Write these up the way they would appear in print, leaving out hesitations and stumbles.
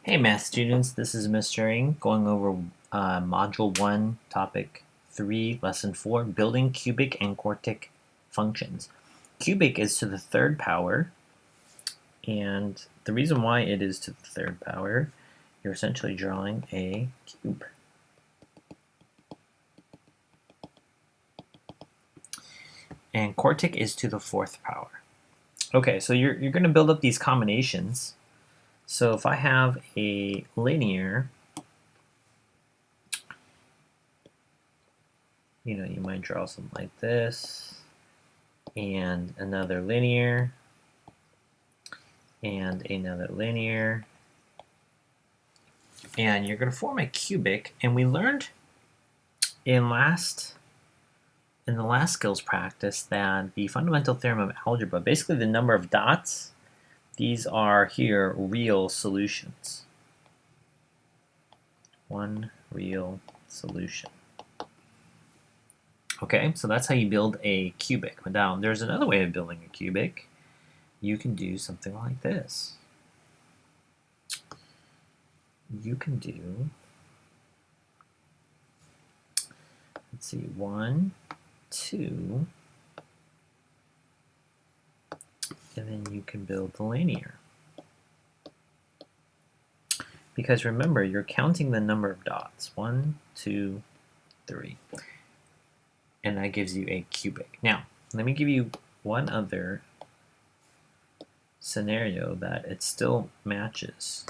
Hey math students, this is Mr. Ng going over Module 1, Topic 3, Lesson 4, Building Cubic and Quartic Functions. Cubic is to the third power, and the reason why it is to the third power, you're essentially drawing a cube. And quartic is to the fourth power. Okay, so you're going to build up these combinations. So if I have a linear, you might draw something like this, and another linear, and another linear, and you're going to form a cubic. And we learned in the last skills practice that the fundamental theorem of algebra, basically the number of dots, these are here real solutions. One real solution. Okay, so that's how you build a cubic. Now, there's another way of building a cubic. You can do something like this. You can do, let's see, 1, 2, and then you can build the linear. Because remember, you're counting the number of dots. 1, 2, 3. And that gives you a cubic. Now, let me give you one other scenario that it still matches.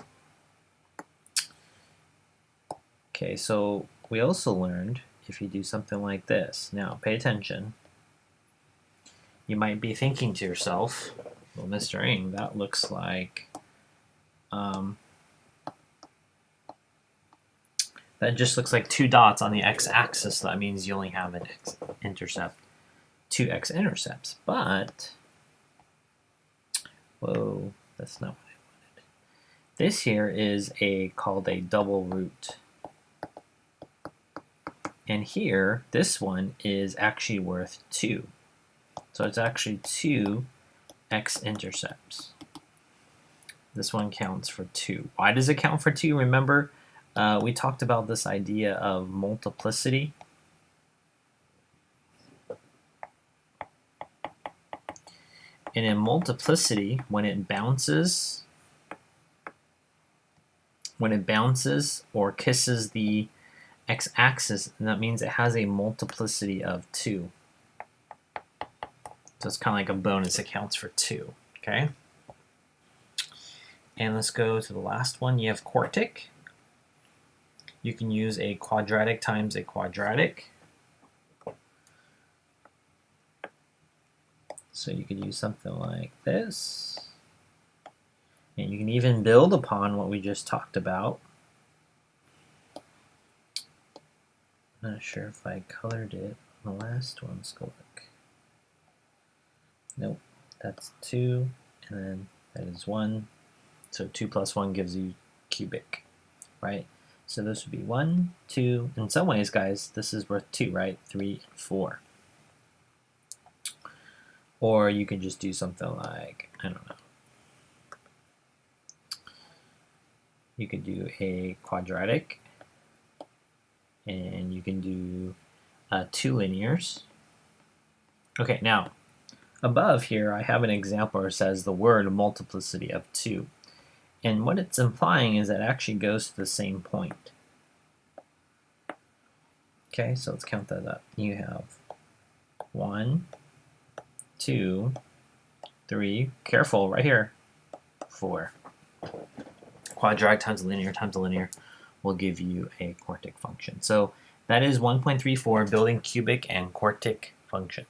Okay, so we also learned if you do something like this. Now, pay attention. You might be thinking to yourself, well, Mr. Ng, that looks like that just looks like 2 dots on the x-axis. So that means you only have an x-intercept, 2 x-intercepts. But, whoa, that's not what I wanted. This here is called a double root. And here, this one is actually worth 2. So it's actually 2 x-intercepts. This one counts for 2. Why does it count for 2? Remember, we talked about this idea of multiplicity. And in multiplicity, when it bounces or kisses the x-axis, that means it has a multiplicity of 2. So it's kind of like a bonus. It counts for 2. Okay. And let's go to the last one. You have quartic. You can use a quadratic times a quadratic. So you could use something like this. And you can even build upon what we just talked about. I'm not sure if I colored it on the last one. Let's go look. Nope, that's 2, and then that is 1. So 2 plus 1 gives you cubic, right? So this would be 1, 2. In some ways, guys, this is worth 2, right? 3 and 4. Or you can just do something like, I don't know. You could do a quadratic, and you can do 2 linears. Okay, now, above here, I have an example where it says the word multiplicity of 2. And what it's implying is that it actually goes to the same point. Okay, so let's count that up. You have 1, 2, 3, careful, right here, 4. Quadratic times a linear will give you a quartic function. So that is 1.34, building cubic and quartic functions.